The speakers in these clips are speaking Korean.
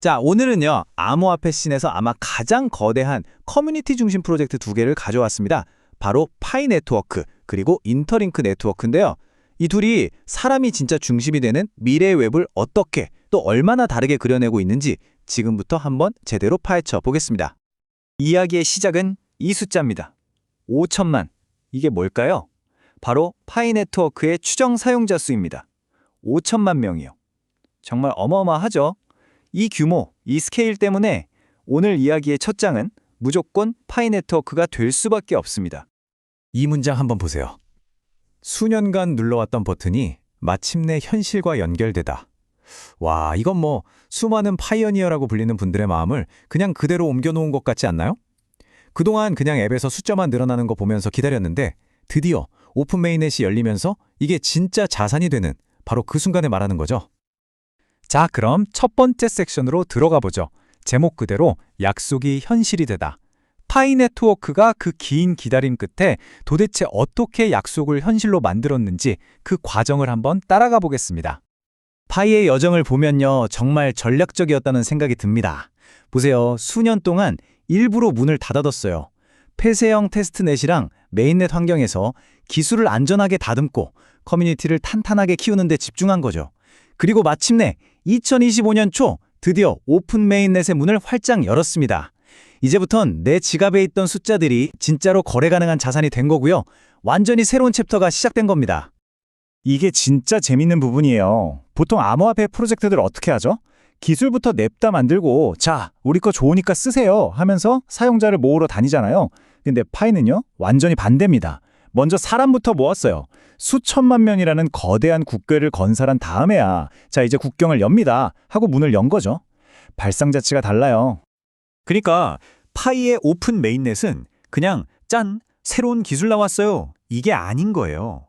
자, 오늘은요, 암호화폐 씬에서 아마 가장 거대한 커뮤니티 중심 프로젝트 두 개를 가져왔습니다. 바로 파이 네트워크, 그리고 인터링크 네트워크인데요. 이 둘이 사람이 진짜 중심이 되는 미래의 웹을 어떻게, 또 얼마나 다르게 그려내고 있는지 지금부터 한번 제대로 파헤쳐 보겠습니다. 이야기의 시작은 이 숫자입니다. 5천만. 이게 뭘까요? 바로 파이 네트워크의 추정 사용자 수입니다. 5천만 명이요. 정말 어마어마하죠? 이 규모, 이 스케일 때문에 오늘 이야기의 첫 장은 무조건 파이 네트워크가 될 수밖에 없습니다. 이 문장 한번 보세요. 수년간 눌러왔던 버튼이 마침내 현실과 연결되다. 와, 이건 뭐 수많은 파이어니어라고 불리는 분들의 마음을 그냥 그대로 옮겨놓은 것 같지 않나요? 그동안 그냥 앱에서 숫자만 늘어나는 거 보면서 기다렸는데 드디어 오픈 메인넷이 열리면서 이게 진짜 자산이 되는 바로 그 순간에 말하는 거죠. 자, 그럼 첫 번째 섹션으로 들어가 보죠. 제목 그대로 약속이 현실이 되다. 파이 네트워크가 그 긴 기다림 끝에 도대체 어떻게 약속을 현실로 만들었는지 그 과정을 한번 따라가 보겠습니다. 파이의 여정을 보면요, 정말 전략적이었다는 생각이 듭니다. 보세요, 수년 동안 일부러 문을 닫아뒀어요. 폐쇄형 테스트넷이랑 메인넷 환경에서 기술을 안전하게 다듬고 커뮤니티를 탄탄하게 키우는 데 집중한 거죠. 그리고 마침내 2025년 초 드디어 오픈 메인넷의 문을 활짝 열었습니다. 이제부턴 내 지갑에 있던 숫자들이 진짜로 거래 가능한 자산이 된 거고요. 완전히 새로운 챕터가 시작된 겁니다. 이게 진짜 재밌는 부분이에요. 보통 암호화폐 프로젝트들 어떻게 하죠? 기술부터 냅다 만들고 자, 우리 거 좋으니까 쓰세요 하면서 사용자를 모으러 다니잖아요. 근데 파이는요? 완전히 반대입니다. 먼저 사람부터 모았어요. 수천만 명이라는 거대한 국교를 건설한 다음에야 자, 이제 국경을 엽니다 하고 문을 연 거죠. 발상 자체가 달라요. 그러니까 파이의 오픈 메인넷은 그냥 짠! 새로운 기술 나왔어요. 이게 아닌 거예요.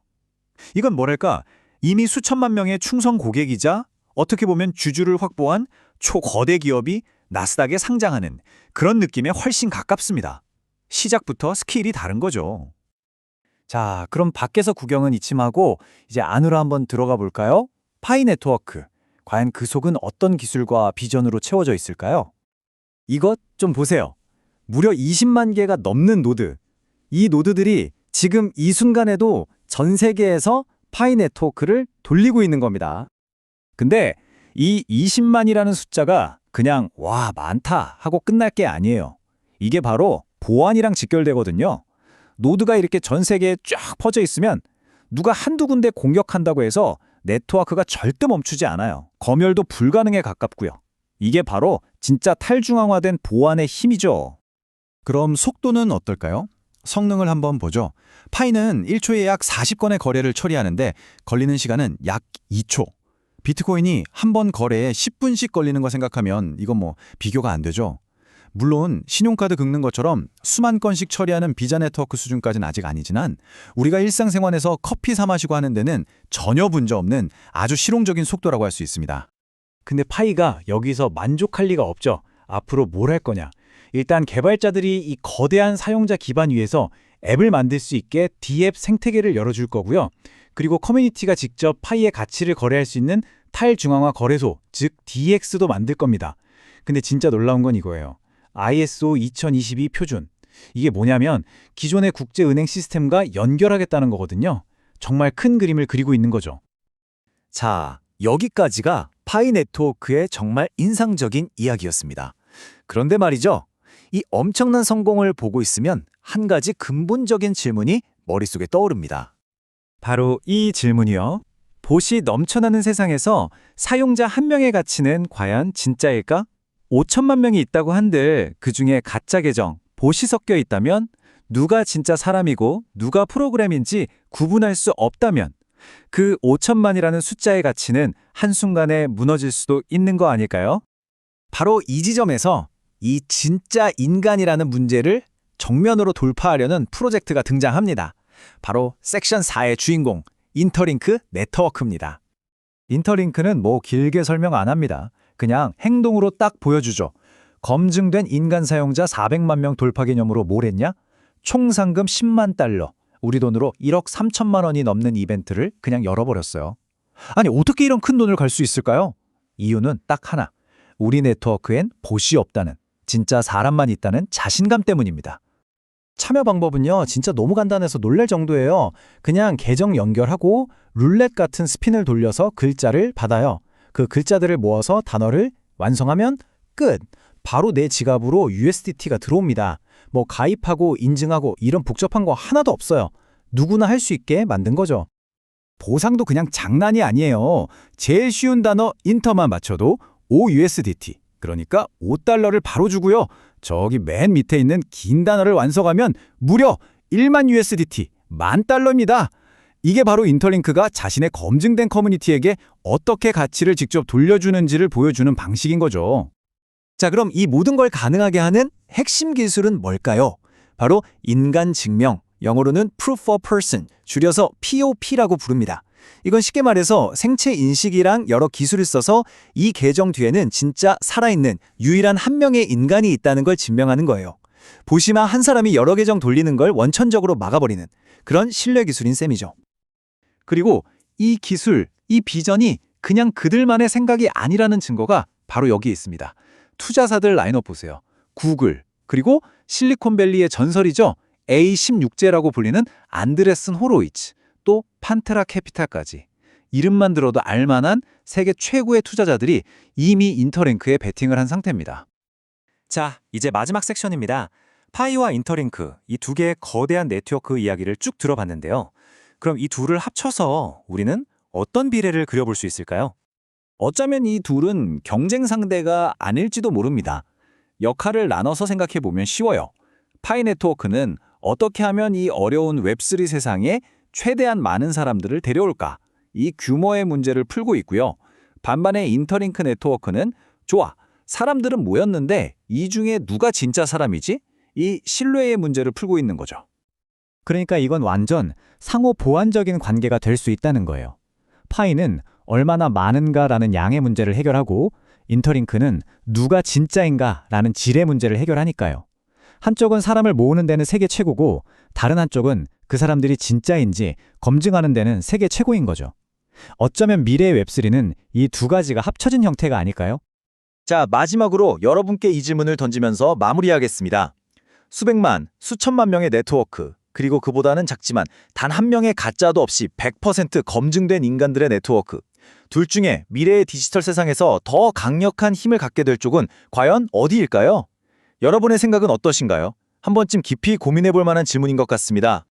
이건 뭐랄까, 이미 수천만 명의 충성 고객이자 어떻게 보면 주주를 확보한 초거대 기업이 나스닥에 상장하는 그런 느낌에 훨씬 가깝습니다. 시작부터 스케일이 다른 거죠. 자, 그럼 밖에서 구경은 이침하고 이제 안으로 한번 들어가 볼까요? 파이 네트워크. 과연 그 속은 어떤 기술과 비전으로 채워져 있을까요? 이것 좀 보세요. 무려 20만 개가 넘는 노드. 이 노드들이 지금 이 순간에도 전 세계에서 파이 네트워크를 돌리고 있는 겁니다. 근데 이 20만이라는 숫자가 그냥 와, 많다 하고 끝날 게 아니에요. 이게 바로 보안이랑 직결되거든요. 노드가 이렇게 전 세계에 쫙 퍼져 있으면 누가 한두 군데 공격한다고 해서 네트워크가 절대 멈추지 않아요. 검열도 불가능에 가깝고요. 이게 바로 진짜 탈중앙화된 보안의 힘이죠. 그럼 속도는 어떨까요? 성능을 한번 보죠. 파이는 1초에 약 40건의 거래를 처리하는데 걸리는 시간은 약 2초. 비트코인이 한 번 거래에 10분씩 걸리는 거 생각하면 이건 뭐 비교가 안 되죠. 물론 신용카드 긁는 것처럼 수만 건씩 처리하는 비자 네트워크 수준까지는 아직 아니지만 우리가 일상생활에서 커피 사 마시고 하는 데는 전혀 문제 없는 아주 실용적인 속도라고 할 수 있습니다. 근데 파이가 여기서 만족할 리가 없죠. 앞으로 뭘 할 거냐. 일단 개발자들이 이 거대한 사용자 기반 위에서 앱을 만들 수 있게 D앱 생태계를 열어줄 거고요. 그리고 커뮤니티가 직접 파이의 가치를 거래할 수 있는 탈중앙화 거래소, 즉 DX도 만들 겁니다. 근데 진짜 놀라운 건 이거예요. ISO 2022 표준. 이게 뭐냐면 기존의 국제은행 시스템과 연결하겠다는 거거든요. 정말 큰 그림을 그리고 있는 거죠. 자, 여기까지가 파이 네트워크의 정말 인상적인 이야기였습니다. 그런데 말이죠. 이 엄청난 성공을 보고 있으면 한 가지 근본적인 질문이 머릿속에 떠오릅니다. 바로 이 질문이요. 봇이 넘쳐나는 세상에서 사용자 한 명의 가치는 과연 진짜일까? 5천만 명이 있다고 한들 그중에 가짜 계정, 봇이 섞여 있다면 누가 진짜 사람이고 누가 프로그램인지 구분할 수 없다면 그 5천만이라는 숫자의 가치는 한순간에 무너질 수도 있는 거 아닐까요? 바로 이 지점에서 이 진짜 인간이라는 문제를 정면으로 돌파하려는 프로젝트가 등장합니다. 바로 섹션 4의 주인공, 인터링크 네트워크입니다. 인터링크는 뭐 길게 설명 안 합니다. 그냥 행동으로 딱 보여주죠. 검증된 인간 사용자 400만 명 돌파 기념으로 뭘 했냐? 총 상금 10만 달러, 우리 돈으로 1억 3천만 원이 넘는 이벤트를 그냥 열어버렸어요. 아니, 어떻게 이런 큰 돈을 갈 수 있을까요? 이유는 딱 하나. 우리 네트워크엔 봇이 없다는, 진짜 사람만 있다는 자신감 때문입니다. 참여 방법은요, 진짜 너무 간단해서 놀랄 정도예요. 그냥 계정 연결하고 룰렛 같은 스핀을 돌려서 글자를 받아요. 그 글자들을 모아서 단어를 완성하면 끝! 바로 내 지갑으로 USDT가 들어옵니다. 뭐 가입하고 인증하고 이런 복잡한 거 하나도 없어요. 누구나 할 수 있게 만든 거죠. 보상도 그냥 장난이 아니에요. 제일 쉬운 단어 인터만 맞춰도 5USDT, 그러니까 $5를 바로 주고요. 저기 맨 밑에 있는 긴 단어를 완성하면 무려 1만 USDT, $10,000입니다. 이게 바로 인터링크가 자신의 검증된 커뮤니티에게 어떻게 가치를 직접 돌려주는지를 보여주는 방식인 거죠. 자, 그럼 이 모든 걸 가능하게 하는 핵심 기술은 뭘까요? 바로 인간 증명, 영어로는 Proof of Person, 줄여서 POP라고 부릅니다. 이건 쉽게 말해서 생체 인식이랑 여러 기술을 써서 이 계정 뒤에는 진짜 살아있는 유일한 한 명의 인간이 있다는 걸 증명하는 거예요. 보시마 한 사람이 여러 계정 돌리는 걸 원천적으로 막아버리는 그런 신뢰 기술인 셈이죠. 그리고 이 기술, 이 비전이 그냥 그들만의 생각이 아니라는 증거가 바로 여기 있습니다. 투자사들 라인업 보세요. 구글, 그리고 실리콘밸리의 전설이죠. A16제라고 불리는 안드레슨 호로이츠, 또 판테라 캐피탈까지. 이름만 들어도 알만한 세계 최고의 투자자들이 이미 인터링크에 베팅을 한 상태입니다. 자, 이제 마지막 섹션입니다. 파이와 인터링크, 이 두 개의 거대한 네트워크 이야기를 쭉 들어봤는데요. 그럼 이 둘을 합쳐서 우리는 어떤 비례를 그려볼 수 있을까요? 어쩌면 이 둘은 경쟁 상대가 아닐지도 모릅니다. 역할을 나눠서 생각해보면 쉬워요. 파이 네트워크는 어떻게 하면 이 어려운 웹3 세상에 최대한 많은 사람들을 데려올까? 이 규모의 문제를 풀고 있고요. 반면에 인터링크 네트워크는 좋아, 사람들은 모였는데 이 중에 누가 진짜 사람이지? 이 신뢰의 문제를 풀고 있는 거죠. 그러니까 이건 완전 상호 보완적인 관계가 될 수 있다는 거예요. 파이는 얼마나 많은가라는 양의 문제를 해결하고 인터링크는 누가 진짜인가라는 질의 문제를 해결하니까요. 한쪽은 사람을 모으는 데는 세계 최고고 다른 한쪽은 그 사람들이 진짜인지 검증하는 데는 세계 최고인 거죠. 어쩌면 미래의 웹3는 이 두 가지가 합쳐진 형태가 아닐까요? 자, 마지막으로 여러분께 이 질문을 던지면서 마무리하겠습니다. 수백만, 수천만 명의 네트워크, 그리고 그보다는 작지만 단 한 명의 가짜도 없이 100% 검증된 인간들의 네트워크. 둘 중에 미래의 디지털 세상에서 더 강력한 힘을 갖게 될 쪽은 과연 어디일까요? 여러분의 생각은 어떠신가요? 한 번쯤 깊이 고민해 볼 만한 질문인 것 같습니다.